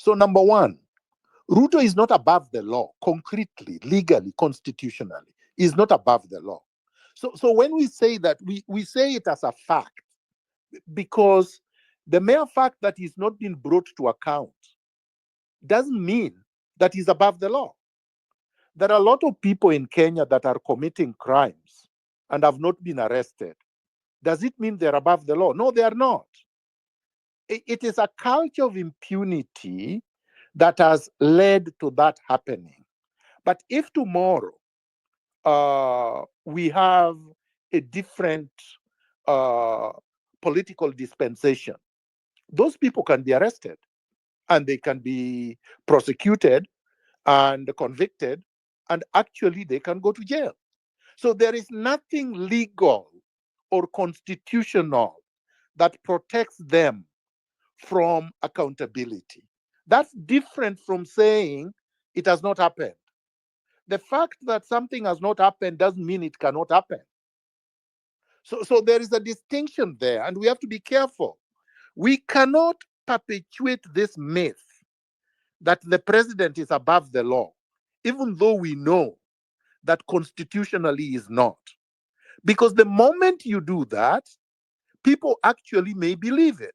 So, number one, Ruto is not above the law, concretely, legally, constitutionally. Is not above the law. So when we say that, we say it as a fact, because the mere fact that he's not been brought to account doesn't mean that he's above the law. There are a lot of people in Kenya that are committing crimes and have not been arrested. Does it mean they're above the law? No, they are not. It is a culture of impunity that has led to that happening. But if tomorrow we have a different uh, political dispensation, those people can be arrested and they can be prosecuted and convicted, and actually they can go to jail. So there is nothing legal or constitutional that protects them from accountability. That's different from saying it has not happened. The fact that something has not happened doesn't mean it cannot happen. So there is a distinction there, and we have to be careful. We cannot perpetuate this myth that the president is above the law, even though we know that constitutionally is not. Because the moment you do that, people actually may believe it.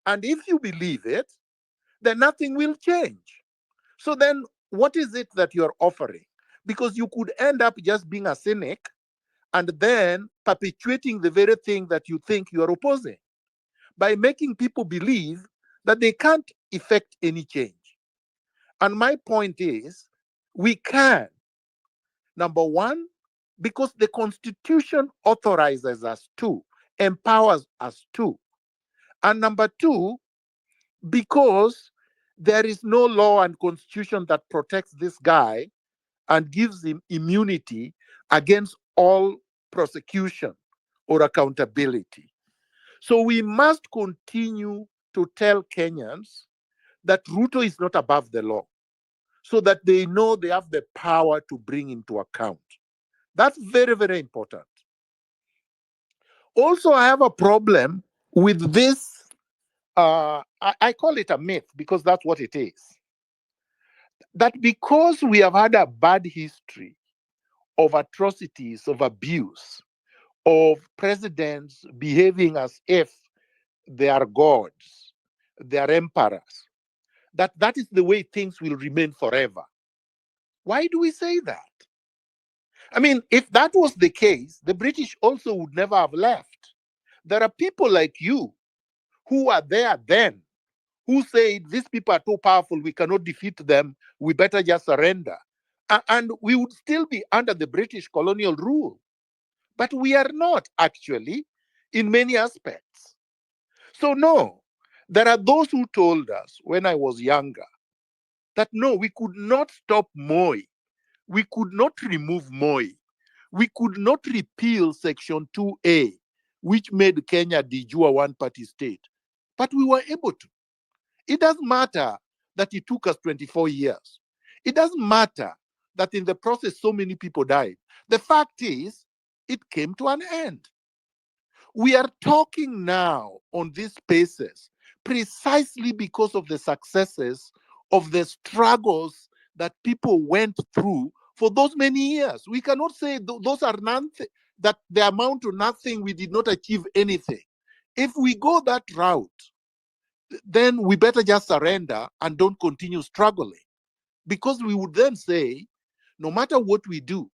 And if you believe it, then nothing will change. So then, what is it that you're offering? Because you could end up just being a cynic and then perpetuating the very thing that you think you are opposing by making people believe that they can't effect any change. And my point is, we can. Number one, because the Constitution authorizes us to, empowers us to. And number two, because there is no law and constitution that protects this guy and gives him immunity against all prosecution or accountability. So we must continue to tell Kenyans that Ruto is not above the law, so that they know they have the power to bring into account. That's very, very important. Also, I have a problem with this. I call it a myth because that's what it is. That because we have had a bad history of atrocities, of abuse, of presidents behaving as if they are gods, they are emperors, that is the way things will remain forever. Why do we say that? I mean, if that was the case, the British also would never have left. There are people like you who are there then who say these people are too powerful, we cannot defeat them, we better just surrender. And we would still be under the British colonial rule. But we are not actually in many aspects. So, no, there are those who told us when I was younger that no, we could not stop Moi, we could not remove Moi, we could not repeal Section 2A, which made Kenya de jure one party state. But we were able to. It doesn't matter that it took us 24 years. It doesn't matter that in the process so many people died. The fact is, it came to an end. We are talking now on these spaces precisely because of the successes of the struggles that people went through for those many years. We cannot say those are nothing, that they amount to nothing, we did not achieve anything. If we go that route, then we better just surrender and don't continue struggling. Because we would then say, no matter what we do,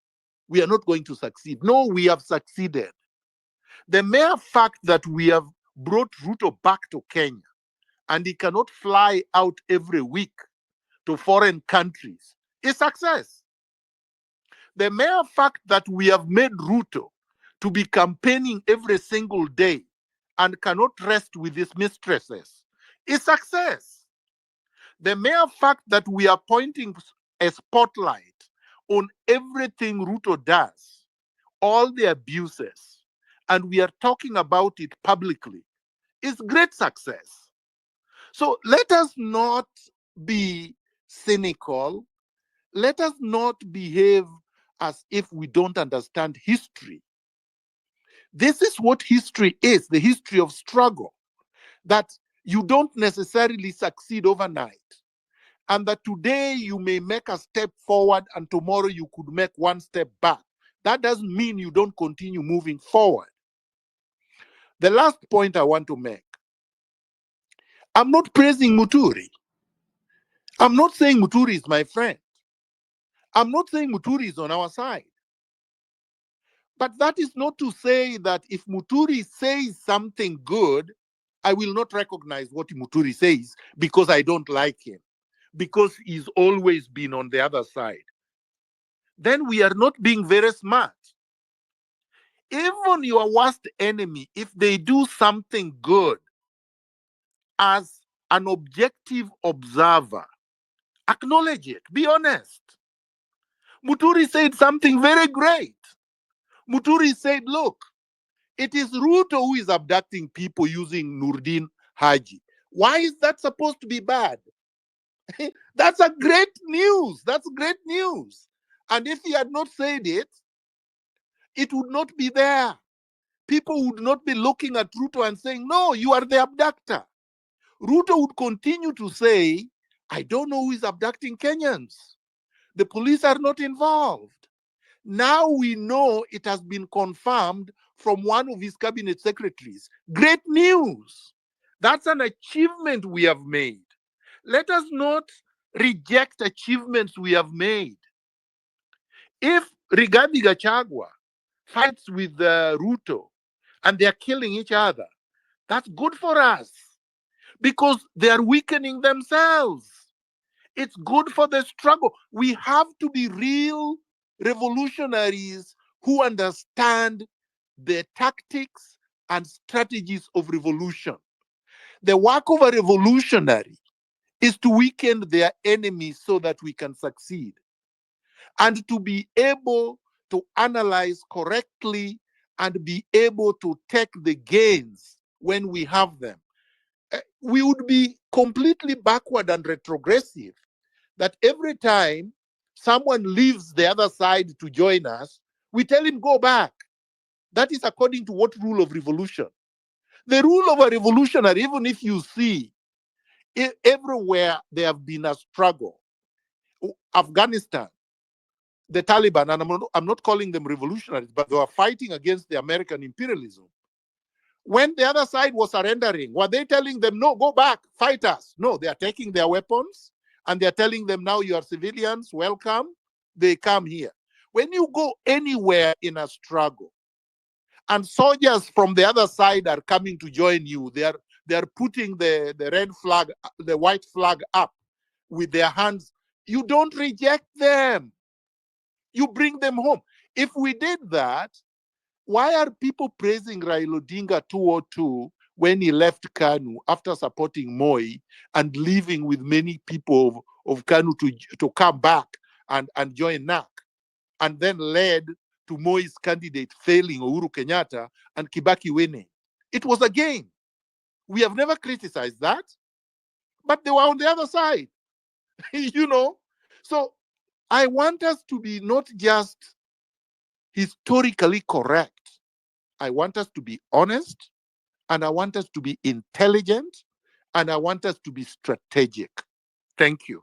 we are not going to succeed. No, we have succeeded. The mere fact that we have brought Ruto back to Kenya and he cannot fly out every week to foreign countries is success. The mere fact that we have made Ruto to be campaigning every single day and cannot rest with his mistresses is success. The mere fact that we are pointing a spotlight on everything Ruto does, all the abuses, and we are talking about it publicly, is great success. So let us not be cynical. Let us not behave as if we don't understand history. This is what history is, the history of struggle. That you don't necessarily succeed overnight. And that today you may make a step forward and tomorrow you could make one step back. That doesn't mean you don't continue moving forward. The last point I want to make, I'm not praising Muturi. I'm not saying Muturi is my friend. I'm not saying Muturi is on our side. But that is not to say that if Muturi says something good, I will not recognize what Muturi says because I don't like him, because he's always been on the other side. Then we are not being very smart. Even your worst enemy, if they do something good, as an objective observer, acknowledge it, be honest. Muturi said something very great. Muturi said, look, it is Ruto who is abducting people using Nurdin Haji. Why is that supposed to be bad? That's a great news. That's great news. And if he had not said it, it would not be there. People would not be looking at Ruto and saying, no, you are the abductor. Ruto would continue to say, I don't know who is abducting Kenyans. The police are not involved. Now we know it has been confirmed from one of his cabinet secretaries. Great news. That's an achievement we have made. Let us not reject achievements we have made. If Rigathi Gachagua fights with Ruto and they're killing each other, that's good for us because they are weakening themselves. It's good for the struggle. We have to be real revolutionaries who understand the tactics and strategies of revolution. The work of a revolutionary is to weaken their enemies so that we can succeed, and to be able to analyze correctly and be able to take the gains when we have them. We would be completely backward and retrogressive that every time someone leaves the other side to join us, we tell him, go back. That is according to what rule of revolution? The rule of a revolutionary, even if you see everywhere there have been a struggle, Afghanistan, the Taliban, and I'm not calling them revolutionaries, but they were fighting against the American imperialism. When the other side was surrendering, were they telling them, no, go back, fight us? No, they are taking their weapons and they're telling them, now you are civilians, welcome. They come here. When you go anywhere in a struggle and soldiers from the other side are coming to join you, they're putting the red flag, the white flag up with their hands. You don't reject them. You bring them home. If we did that, why are people praising Raila Odinga 202 when he left Kanu after supporting Moi and leaving with many people of Kanu to come back and join NAC, and then led to Moi's candidate failing, Uhuru Kenyatta, and Kibaki winning? It was a game. We have never criticized that, but they were on the other side, you know? So I want us to be not just historically correct. I want us to be honest, and I want us to be intelligent, and I want us to be strategic. Thank you.